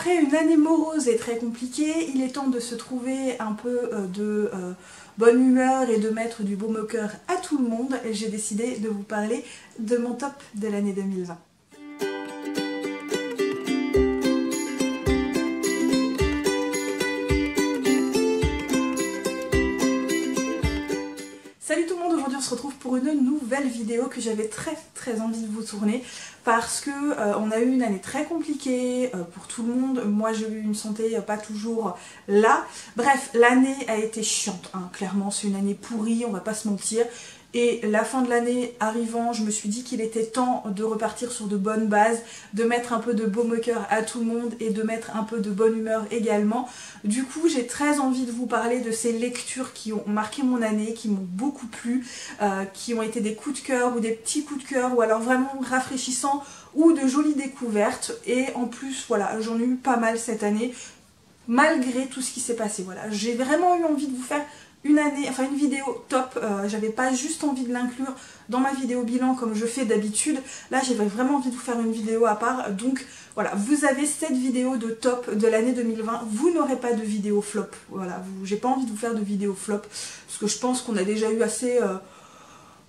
Après une année morose et très compliquée, il est temps de se trouver un peu de bonne humeur et de mettre du baume au cœur à tout le monde. Et j'ai décidé de vous parler de mon top de l'année 2020. Salut tout le monde, aujourd'hui on se retrouve pour une nouvelle vidéo que j'avais très envie de vous tourner parce que on a eu une année très compliquée pour tout le monde. Moi j'ai eu une santé pas toujours là. Bref, l'année a été chiante, hein. Clairement c'est une année pourrie, on va pas se mentir. Et la fin de l'année arrivant, je me suis dit qu'il était temps de repartir sur de bonnes bases, de mettre un peu de baume au cœur à tout le monde et de mettre un peu de bonne humeur également. Du coup, j'ai très envie de vous parler de ces lectures qui ont marqué mon année, qui m'ont beaucoup plu, qui ont été des coups de cœur ou des petits coups de cœur ou alors vraiment rafraîchissants ou de jolies découvertes. Et en plus, voilà, j'en ai eu pas mal cette année, malgré tout ce qui s'est passé. Voilà, j'ai vraiment eu envie de vous faire une vidéo top. J'avais pas juste envie de l'inclure dans ma vidéo bilan comme je fais d'habitude. Là j'avais vraiment envie de vous faire une vidéo à part. Donc voilà, vous avez cette vidéo de top de l'année 2020. Vous n'aurez pas de vidéo flop. Voilà, j'ai pas envie de vous faire de vidéo flop parce que je pense qu'on a déjà eu assez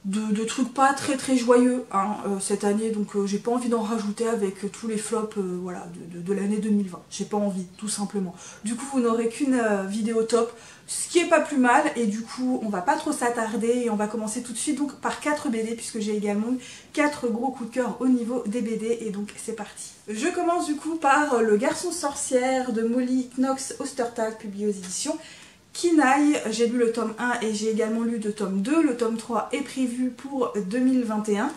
de trucs pas très joyeux hein, cette année, donc j'ai pas envie d'en rajouter avec tous les flops voilà, de l'année 2020. J'ai pas envie, tout simplement. Du coup vous n'aurez qu'une vidéo top, ce qui est pas plus mal, et du coup on va pas trop s'attarder et on va commencer tout de suite donc par 4 BD puisque j'ai également eu 4 gros coups de cœur au niveau des BD, et donc c'est parti. Je commence du coup par Le Garçon Sorcière de Molly Knox Ostertag, publié aux éditions Kinaï. J'ai lu le tome 1 et j'ai également lu le tome 2. Le tome 3 est prévu pour 2021.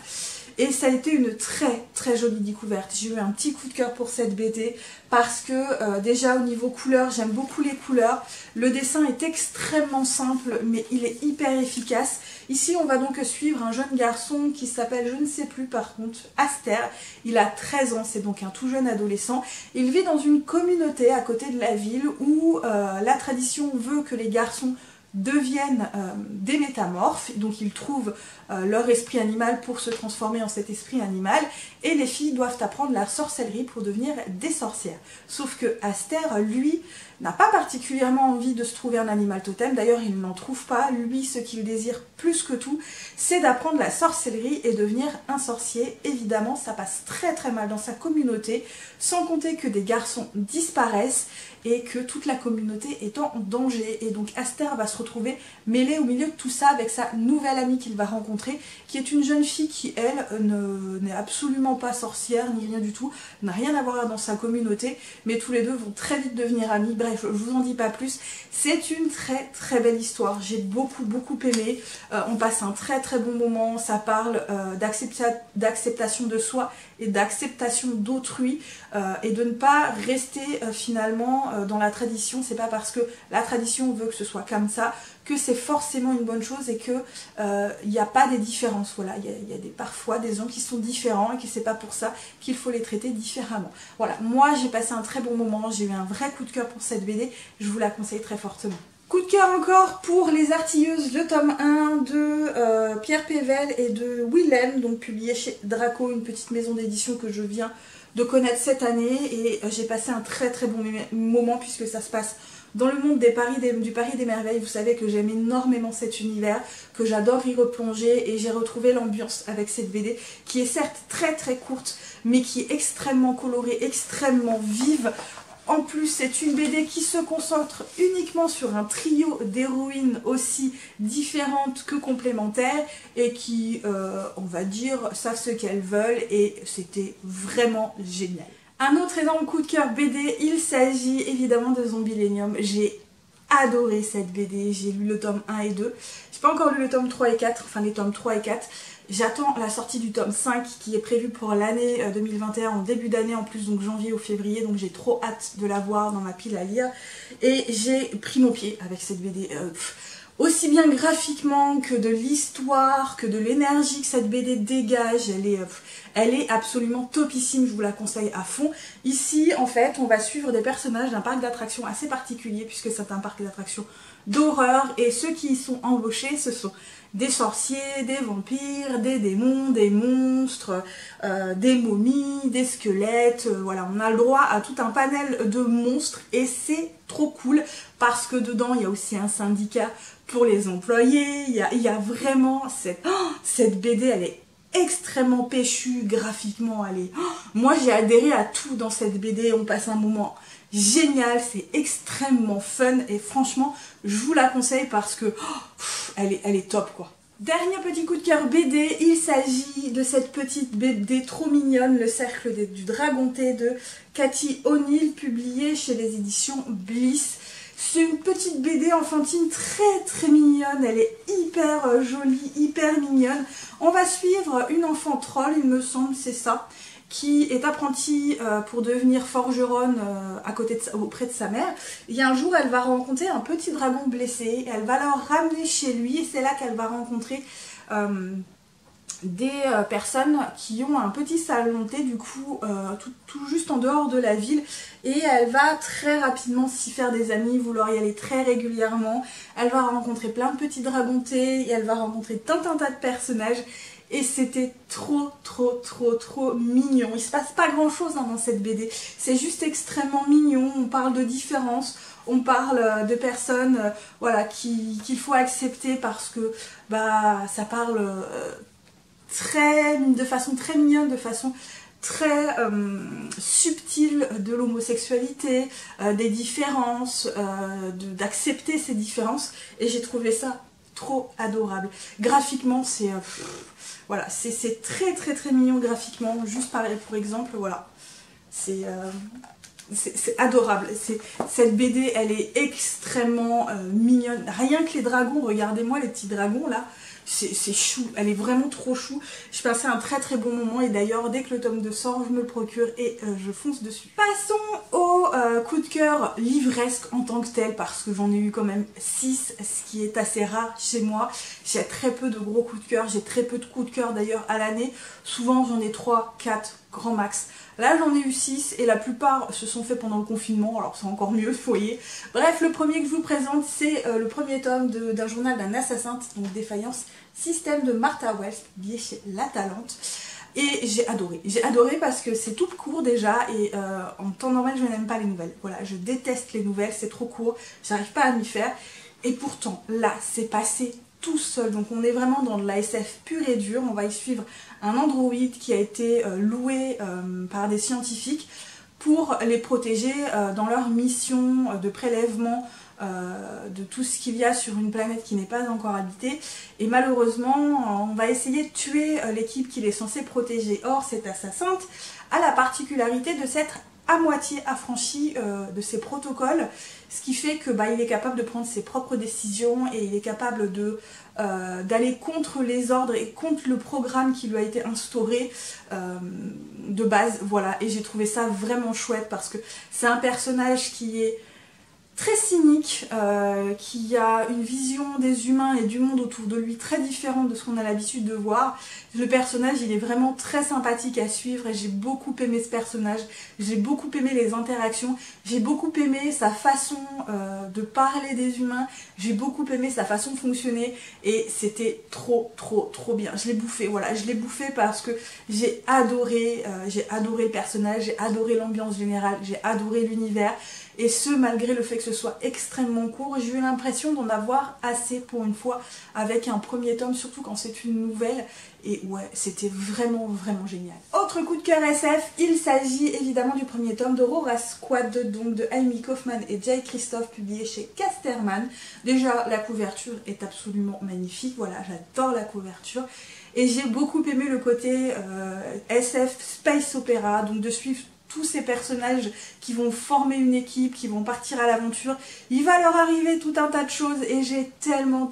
Et ça a été une très jolie découverte. J'ai eu un petit coup de cœur pour cette BD parce que déjà au niveau couleur, j'aime beaucoup les couleurs. Le dessin est extrêmement simple mais il est hyper efficace. Ici on va donc suivre un jeune garçon qui s'appelle, je ne sais plus par contre, Aster. Il a 13 ans, c'est donc un tout jeune adolescent. Il vit dans une communauté à côté de la ville où la tradition veut que les garçons deviennent des métamorphes, donc ils trouvent leur esprit animal pour se transformer en cet esprit animal, et les filles doivent apprendre la sorcellerie pour devenir des sorcières. Sauf que Aster, lui, n'a pas particulièrement envie de se trouver un animal totem, d'ailleurs il n'en trouve pas. Lui, ce qu'il désire plus que tout, c'est d'apprendre la sorcellerie et devenir un sorcier. Évidemment, ça passe très mal dans sa communauté, sans compter que des garçons disparaissent et que toute la communauté est en danger. Et donc Aster va se retrouver mêlé au milieu de tout ça avec sa nouvelle amie qu'il va rencontrer, qui est une jeune fille qui, elle, n'est absolument pas sorcière, ni rien du tout, n'a rien à voir dans sa communauté, mais tous les deux vont très vite devenir amis. Bref, je vous en dis pas plus. C'est une très belle histoire, j'ai beaucoup aimé. On passe un très bon moment, ça parle d'acceptation de soi et d'acceptation d'autrui, et de ne pas rester finalement dans la tradition. C'est pas parce que la tradition veut que ce soit comme ça que c'est forcément une bonne chose, et que il n'y a pas des différences. Voilà, il y a parfois des gens qui sont différents et que c'est pas pour ça qu'il faut les traiter différemment. Voilà, moi j'ai passé un très bon moment, j'ai eu un vrai coup de cœur pour cette BD, je vous la conseille très fortement. Coup de cœur encore pour Les Artilleuses, le tome 1 de Pierre Pével et de Willem, donc publié chez Draco, une petite maison d'édition que je viens de connaître cette année, et j'ai passé un très bon moment puisque ça se passe dans le monde du Paris des Merveilles. Vous savez que j'aime énormément cet univers, que j'adore y replonger, et j'ai retrouvé l'ambiance avec cette BD qui est certes très courte mais qui est extrêmement colorée, extrêmement vive. En plus, c'est une BD qui se concentre uniquement sur un trio d'héroïnes aussi différentes que complémentaires et qui, on va dire, savent ce qu'elles veulent, et c'était vraiment génial. Un autre énorme coup de cœur BD, il s'agit évidemment de Zombielénium. J'ai adoré cette BD, j'ai lu le tome 1 et 2. J'ai pas encore lu le tome 3 et 4, enfin les tomes 3 et 4. J'attends la sortie du tome 5 qui est prévu pour l'année 2021, en début d'année en plus, donc janvier ou février, donc j'ai trop hâte de la voir dans ma pile à lire. Et j'ai pris mon pied avec cette BD. Aussi bien graphiquement que de l'histoire, que de l'énergie que cette BD dégage, Elle est absolument topissime, je vous la conseille à fond. Ici, en fait, on va suivre des personnages d'un parc d'attractions assez particulier, puisque c'est un parc d'attractions d'horreur, et ceux qui y sont embauchés, ce sont des sorciers, des vampires, des démons, des monstres, des momies, des squelettes, voilà, on a le droit à tout un panel de monstres et c'est trop cool parce que dedans il y a aussi un syndicat pour les employés, il y a vraiment cette BD, elle est extrêmement péchue graphiquement, moi j'ai adhéré à tout dans cette BD, on passe un moment génial, c'est extrêmement fun et franchement je vous la conseille parce que elle est top quoi. Dernier petit coup de cœur BD, il s'agit de cette petite BD trop mignonne, Le Cercle du Dragonté de Cathy O'Neil, publiée chez les éditions Bliss. C'est une petite BD enfantine très mignonne, elle est hyper jolie, hyper mignonne. On va suivre une enfant troll, il me semble, c'est ça, qui est apprentie pour devenir forgeronne auprès de sa mère. Et un jour, elle va rencontrer un petit dragon blessé, elle va le ramener chez lui, et c'est là qu'elle va rencontrer des personnes qui ont un petit salon de thé, du coup, tout juste en dehors de la ville, et elle va très rapidement s'y faire des amis, vouloir y aller très régulièrement. Elle va rencontrer plein de petits dragons de thé, et elle va rencontrer tout un tas de personnages, et c'était trop mignon. Il se passe pas grand chose dans cette BD, c'est juste extrêmement mignon. On parle de différence, on parle de personnes voilà, qu'il faut accepter parce que bah, ça parle de façon très mignonne, de façon très subtile de l'homosexualité, des différences, d'accepter ces différences, et j'ai trouvé ça trop adorable. Graphiquement, c'est voilà, c'est très mignon graphiquement. Juste pareil, pour exemple, voilà, c'est adorable. Cette BD, elle est extrêmement mignonne. Rien que les dragons, regardez-moi les petits dragons là. C'est chou, elle est vraiment trop chou. Je passais un très bon moment et d'ailleurs dès que le tome 2 sort, je me le procure et je fonce dessus. Passons au coup de cœur livresque en tant que tel parce que j'en ai eu quand même 6, ce qui est assez rare chez moi. J'ai très peu de gros coups de cœur, j'ai très peu de coups de cœur d'ailleurs à l'année. Souvent j'en ai 3, 4 grand max. Là j'en ai eu 6 et la plupart se sont faits pendant le confinement, alors c'est encore mieux, vous voyez. Bref, le premier que je vous présente, c'est le premier tome d'un journal d'un assassin, donc Défaillance Système de Martha Wells, publié chez La Talente. Et j'ai adoré parce que c'est tout court déjà et en temps normal je n'aime pas les nouvelles. Voilà, je déteste les nouvelles, c'est trop court, j'arrive pas à m'y faire. Et pourtant, là, c'est passé tout seul. Donc on est vraiment dans de la SF pure et dure. On va y suivre un androïde qui a été loué par des scientifiques pour les protéger dans leur mission de prélèvement de tout ce qu'il y a sur une planète qui n'est pas encore habitée. Et malheureusement, on va essayer de tuer l'équipe qu'il est censé protéger. Or, cet assassin a la particularité de s'être à moitié affranchi de ses protocoles, ce qui fait que il est capable de prendre ses propres décisions et il est capable d'aller contre les ordres et contre le programme qui lui a été instauré de base. Voilà, et j'ai trouvé ça vraiment chouette parce que c'est un personnage qui est très cynique, qui a une vision des humains et du monde autour de lui très différente de ce qu'on a l'habitude de voir. Le personnage, il est vraiment très sympathique à suivre et j'ai beaucoup aimé ce personnage, j'ai beaucoup aimé les interactions, j'ai beaucoup aimé sa façon de parler des humains, j'ai beaucoup aimé sa façon de fonctionner et c'était trop bien. Je l'ai bouffé, voilà, je l'ai bouffé parce que j'ai adoré le personnage, j'ai adoré l'ambiance générale, j'ai adoré l'univers. Et ce, malgré le fait que ce soit extrêmement court, j'ai eu l'impression d'en avoir assez pour une fois avec un premier tome, surtout quand c'est une nouvelle. Et ouais, c'était vraiment génial. Autre coup de cœur SF, il s'agit évidemment du premier tome d'Aurora Squad, donc de Amy Kaufman et Jay Christophe, publié chez Casterman. Déjà, la couverture est absolument magnifique, voilà, j'adore la couverture. Et j'ai beaucoup aimé le côté SF Space Opera, donc de suivre tous ces personnages qui vont former une équipe, qui vont partir à l'aventure. Il va leur arriver tout un tas de choses et j'ai tellement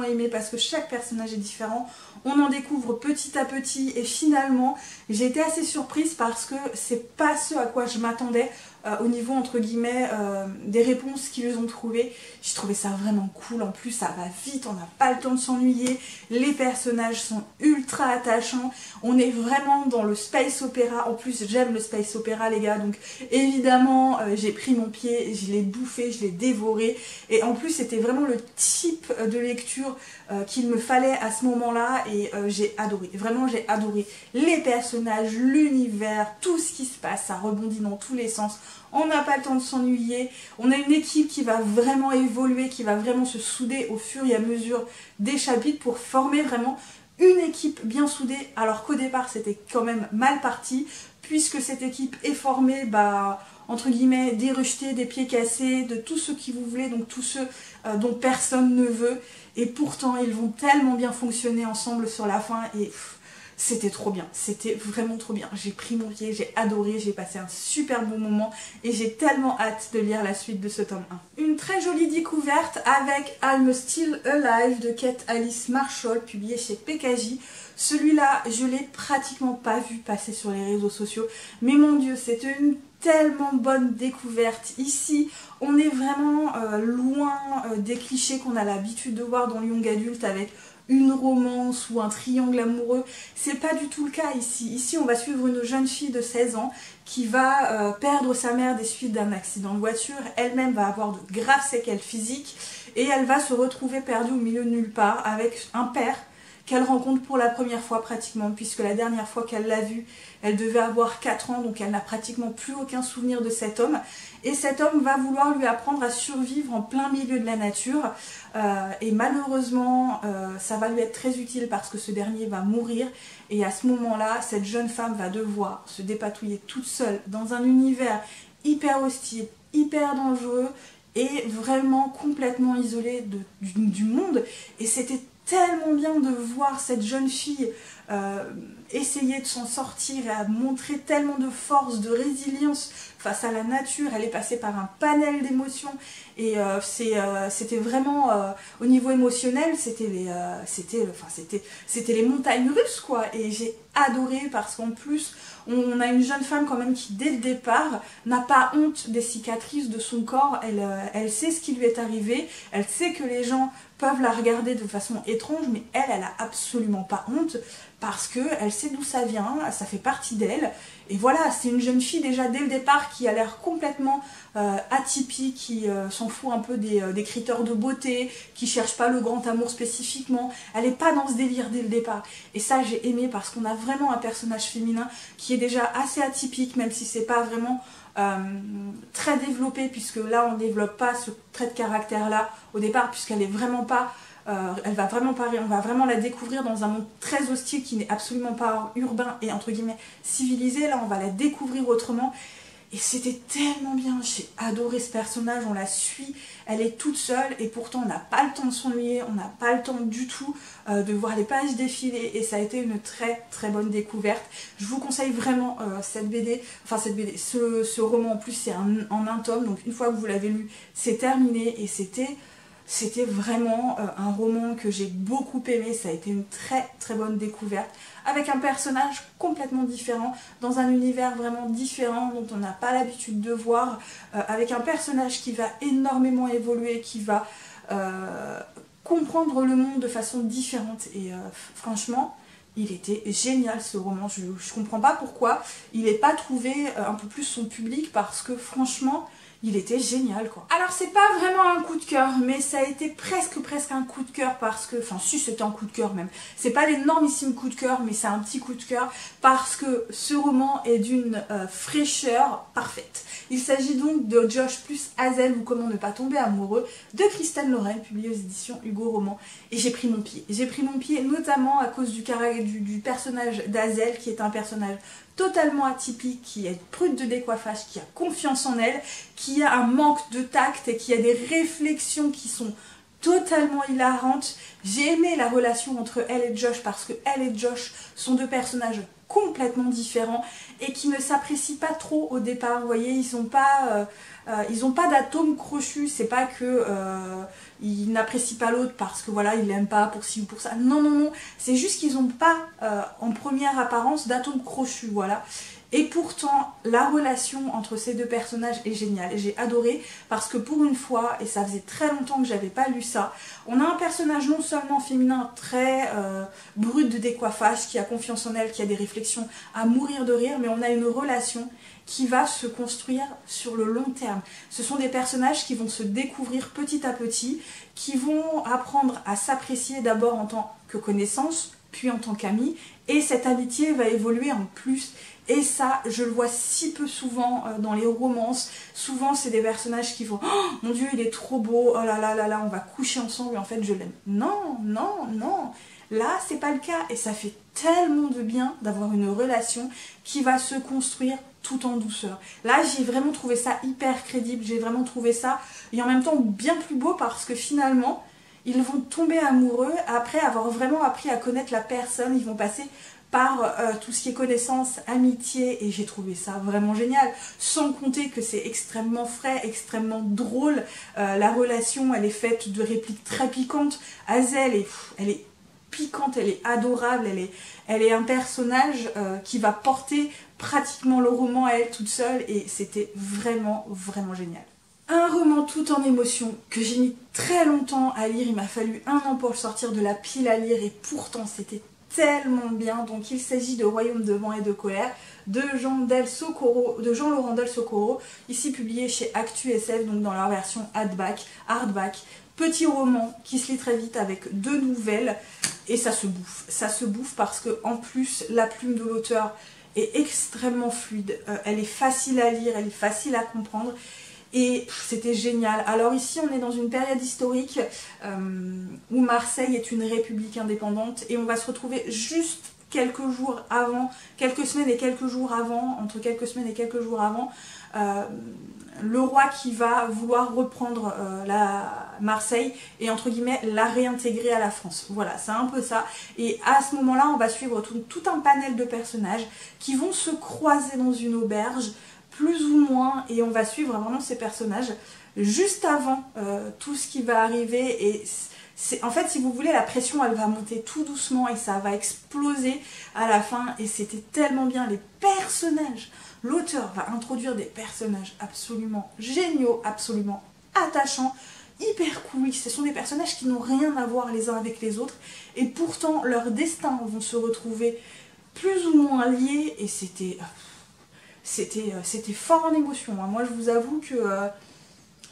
aimé parce que chaque personnage est différent. On en découvre petit à petit et finalement j'ai été assez surprise parce que c'est pas ce à quoi je m'attendais au niveau entre guillemets des réponses qu'ils ont trouvées. J'ai trouvé ça vraiment cool, en plus ça va vite, on n'a pas le temps de s'ennuyer, les personnages sont ultra attachants, on est vraiment dans le space opéra. En plus j'aime le space opéra les gars, donc évidemment j'ai pris mon pied, je l'ai bouffé, je l'ai dévoré et en plus c'était vraiment le type de lecture qu'il me fallait à ce moment là et j'ai adoré, vraiment j'ai adoré les personnages, l'univers, tout ce qui se passe, ça rebondit dans tous les sens. On n'a pas le temps de s'ennuyer, on a une équipe qui va vraiment évoluer, qui va vraiment se souder au fur et à mesure des chapitres pour former vraiment une équipe bien soudée, alors qu'au départ c'était quand même mal parti, puisque cette équipe est formée, entre guillemets, des rejetés, des pieds cassés, de tous ceux qui vous voulez, donc tous ceux dont personne ne veut, et pourtant ils vont tellement bien fonctionner ensemble sur la fin, et c'était trop bien, c'était vraiment trop bien. J'ai pris mon pied, j'ai adoré, j'ai passé un super bon moment et j'ai tellement hâte de lire la suite de ce tome 1. Une très jolie découverte avec I'm Still Alive de Kate Alice Marshall, publié chez PKJ. Celui-là, je l'ai pratiquement pas vu passer sur les réseaux sociaux, mais mon dieu, c'était une tellement bonne découverte. Ici, on est vraiment loin des clichés qu'on a l'habitude de voir dans le young adulte avec une romance ou un triangle amoureux. C'est pas du tout le cas ici. Ici, on va suivre une jeune fille de 16 ans qui va perdre sa mère des suites d'un accident de voiture. Elle-même va avoir de graves séquelles physiques et elle va se retrouver perdue au milieu de nulle part avec un père qu'elle rencontre pour la première fois pratiquement, puisque la dernière fois qu'elle l'a vu, elle devait avoir 4 ans, donc elle n'a pratiquement plus aucun souvenir de cet homme. Et cet homme va vouloir lui apprendre à survivre en plein milieu de la nature. Et malheureusement, ça va lui être très utile parce que ce dernier va mourir. Et à ce moment-là, cette jeune femme va devoir se dépatouiller toute seule dans un univers hyper hostile, hyper dangereux et vraiment complètement isolée du monde. Et c'était tellement bien de voir cette jeune fille essayer de s'en sortir et à montrer tellement de force, de résilience face à la nature. Elle est passée par un panel d'émotions et c'était vraiment au niveau émotionnel, c'était les montagnes russes quoi. Et j'ai adoré parce qu'en plus on a une jeune femme quand même qui dès le départ n'a pas honte des cicatrices de son corps. Elle sait ce qui lui est arrivé, elle sait que les gens peuvent la regarder de façon étrange, mais elle a absolument pas honte parce qu'elle sait d'où ça vient, ça fait partie d'elle. Et voilà, c'est une jeune fille déjà dès le départ qui a l'air complètement atypique, qui s'en fout un peu des critères de beauté, qui cherche pas le grand amour spécifiquement. Elle n'est pas dans ce délire dès le départ. Et ça j'ai aimé parce qu'on a vraiment un personnage féminin qui est déjà assez atypique, même si c'est pas vraiment très développé, puisque là on ne développe pas ce trait de caractère là au départ, puisqu'elle est vraiment pas on va vraiment la découvrir dans un monde très hostile qui n'est absolument pas urbain et entre guillemets civilisé. Là on va la découvrir autrement et c'était tellement bien, j'ai adoré ce personnage, on la suit, elle est toute seule et pourtant on n'a pas le temps de s'ennuyer, on n'a pas le temps du tout de voir les pages défiler et ça a été une très bonne découverte. Je vous conseille vraiment ce roman. En plus c'est en un tome, donc une fois que vous l'avez lu c'est terminé et c'était vraiment un roman que j'ai beaucoup aimé. Ça a été une très bonne découverte avec un personnage complètement différent, dans un univers vraiment différent dont on n'a pas l'habitude de voir, avec un personnage qui va énormément évoluer, qui va comprendre le monde de façon différente et franchement il était génial ce roman. Je comprends pas pourquoi il n'est pas trouvé un peu plus son public parce que franchement il était génial quoi. Alors c'est pas vraiment un coup de cœur, mais ça a été presque un coup de cœur parce que, enfin si c'était un coup de cœur même, c'est pas l'énormissime coup de cœur mais c'est un petit coup de cœur parce que ce roman est d'une fraîcheur parfaite. Il s'agit donc de Josh plus Hazel ou Comment ne pas tomber amoureux de Kristen Lorraine, publié aux éditions Hugo Roman. Et j'ai pris mon pied. J'ai pris mon pied notamment à cause du personnage d'Hazel qui est un personnage totalement atypique, qui est prude de décoiffage, qui a confiance en elle, qui a un manque de tact et qui a des réflexions qui sont totalement hilarantes. J'ai aimé la relation entre elle et Josh parce que elle et Josh sont deux personnages complètement différents et qui ne s'apprécient pas trop au départ. Vous voyez, ils n'ont pas d'atomes crochus. C'est pas que ils n'apprécient pas l'autre parce que voilà, ils l'aiment pas pour ci ou pour ça. Non, non, non. C'est juste qu'ils n'ont pas en première apparence d'atomes crochus. Voilà. Et pourtant, la relation entre ces deux personnages est géniale. J'ai adoré parce que pour une fois, et ça faisait très longtemps que j'avais pas lu ça, on a un personnage non seulement féminin très brut de décoiffage, qui a confiance en elle, qui a des réflexions à mourir de rire, mais on a une relation qui va se construire sur le long terme. Ce sont des personnages qui vont se découvrir petit à petit, qui vont apprendre à s'apprécier d'abord en tant que connaissance, puis en tant qu'amis, et cette amitié va évoluer en plus. Et ça, je le vois si peu souvent dans les romances. Souvent, c'est des personnages qui vont « Oh mon Dieu, il est trop beau, oh là là là là, on va coucher ensemble et en fait, je l'aime. » Non, non, non. Là, c'est pas le cas. Et ça fait tellement de bien d'avoir une relation qui va se construire tout en douceur. Là, j'ai vraiment trouvé ça hyper crédible. J'ai vraiment trouvé ça, et en même temps, bien plus beau parce que finalement, ils vont tomber amoureux après avoir vraiment appris à connaître la personne. Ils vont passer par tout ce qui est connaissance, amitié, et j'ai trouvé ça vraiment génial. Sans compter que c'est extrêmement frais, extrêmement drôle. La relation, elle est faite de répliques très piquantes. Hazel, elle est piquante, elle est adorable, elle est un personnage qui va porter pratiquement le roman à elle toute seule, et c'était vraiment, vraiment génial. Un roman tout en émotion que j'ai mis très longtemps à lire, il m'a fallu 1 an pour le sortir de la pile à lire, et pourtant c'était tellement bien. Donc il s'agit de Royaume de vent et de colère de Jean-Laurent Del Socorro, ici publié chez Actu SF, donc dans leur version hardback. Petit roman qui se lit très vite avec 2 nouvelles, et ça se bouffe parce que en plus la plume de l'auteur est extrêmement fluide, elle est facile à lire, elle est facile à comprendre. Et c'était génial. Alors ici on est dans une période historique où Marseille est une république indépendante, et on va se retrouver juste quelques jours avant, quelques semaines et quelques jours avant, entre quelques semaines et quelques jours avant, le roi qui va vouloir reprendre Marseille et entre guillemets la réintégrer à la France. Voilà, c'est un peu ça. Et à ce moment-là, on va suivre tout un panel de personnages qui vont se croiser dans une auberge, plus ou moins, et on va suivre vraiment ces personnages juste avant tout ce qui va arriver. Et en fait, si vous voulez, la pression, elle va monter tout doucement et ça va exploser à la fin, et c'était tellement bien. Les personnages, l'auteur va introduire des personnages absolument géniaux, absolument attachants, hyper cool. Ce sont des personnages qui n'ont rien à voir les uns avec les autres, et pourtant leurs destins vont se retrouver plus ou moins liés, et c'était fort en émotion. Moi, je vous avoue que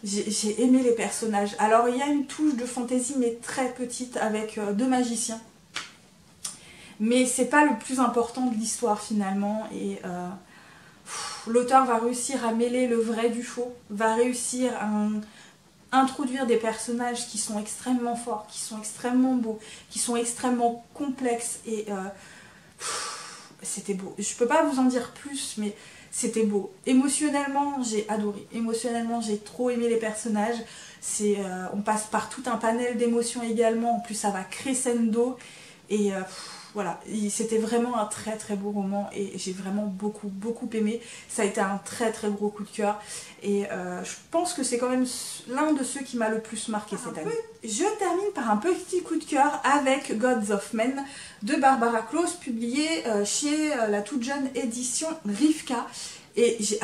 j'ai aimé les personnages. Alors, il y a une touche de fantaisie, mais très petite, avec 2 magiciens. Mais c'est pas le plus important de l'histoire, finalement. Et l'auteur va réussir à mêler le vrai du faux, va réussir à introduire des personnages qui sont extrêmement forts, qui sont extrêmement beaux, qui sont extrêmement complexes. Et c'était beau. Je peux pas vous en dire plus, mais c'était beau. Émotionnellement, j'ai adoré. Émotionnellement, j'ai trop aimé les personnages. On passe par tout un panel d'émotions également. En plus, ça va crescendo. Et voilà, c'était vraiment un très très beau roman, et j'ai vraiment beaucoup aimé. Ça a été un très très gros coup de cœur, et je pense que c'est quand même l'un de ceux qui m'a le plus marqué cette année. Je termine par un petit coup de cœur avec Gods of Men de Barbara Klaus, publié chez la toute jeune édition Rivka. Et j'ai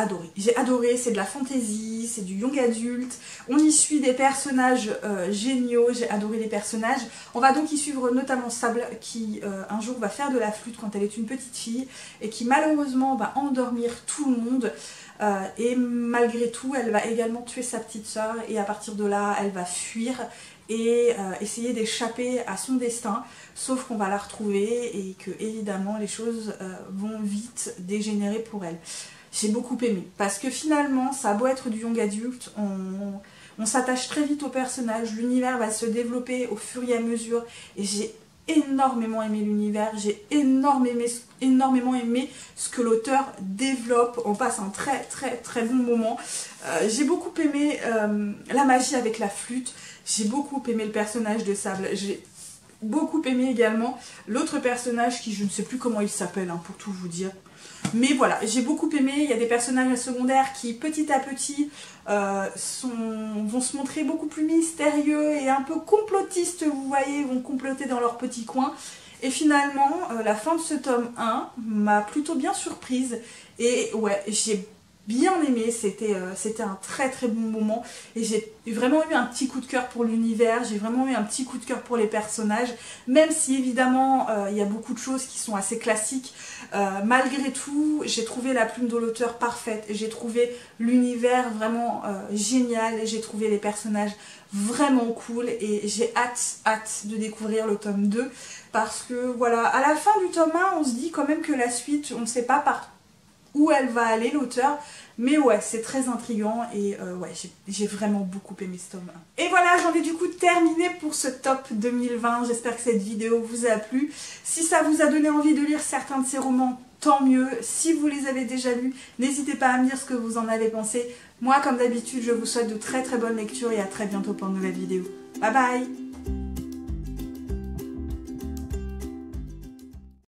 adoré, c'est de la fantaisie, c'est du young adulte, on y suit des personnages géniaux, j'ai adoré les personnages. On va donc y suivre notamment Sable qui un jour va faire de la flûte quand elle est une petite fille, et qui malheureusement va endormir tout le monde, et malgré tout elle va également tuer sa petite sœur, et à partir de là elle va fuir et essayer d'échapper à son destin, sauf qu'on va la retrouver et que évidemment les choses vont vite dégénérer pour elle. J'ai beaucoup aimé, parce que finalement, ça a beau être du young adulte, on s'attache très vite au personnage, l'univers va se développer au fur et à mesure, et j'ai énormément aimé l'univers, j'ai énormément aimé ce que l'auteur développe, on passe un très très très bon moment. J'ai beaucoup aimé la magie avec la flûte, j'ai beaucoup aimé le personnage de Sable, j'ai beaucoup aimé également l'autre personnage qui, je ne sais plus comment il s'appelle, hein, pour tout vous dire. Mais voilà, j'ai beaucoup aimé. Il y a des personnages secondaires qui petit à petit vont se montrer beaucoup plus mystérieux et un peu complotistes, vous voyez, vont comploter dans leur petit coin. Et finalement, la fin de ce tome 1 m'a plutôt bien surprise. Et ouais, j'ai bien aimé, c'était un très très bon moment. Et j'ai vraiment eu un petit coup de cœur pour l'univers, j'ai vraiment eu un petit coup de cœur pour les personnages. Même si évidemment, il y a beaucoup de choses qui sont assez classiques. Malgré tout, j'ai trouvé la plume de l'auteur parfaite. J'ai trouvé l'univers vraiment génial. J'ai trouvé les personnages vraiment cool. Et j'ai hâte de découvrir le tome 2. Parce que voilà, à la fin du tome 1, on se dit quand même que la suite, on ne sait pas par où elle va aller, l'auteur. Mais ouais, c'est très intriguant et ouais, j'ai vraiment beaucoup aimé ce tome 1. Et voilà, j'en ai du coup terminé pour ce top 2020. J'espère que cette vidéo vous a plu. Si ça vous a donné envie de lire certains de ces romans, tant mieux. Si vous les avez déjà lus, n'hésitez pas à me dire ce que vous en avez pensé. Moi, comme d'habitude, je vous souhaite de très très bonnes lectures et à très bientôt pour une nouvelle vidéo. Bye bye!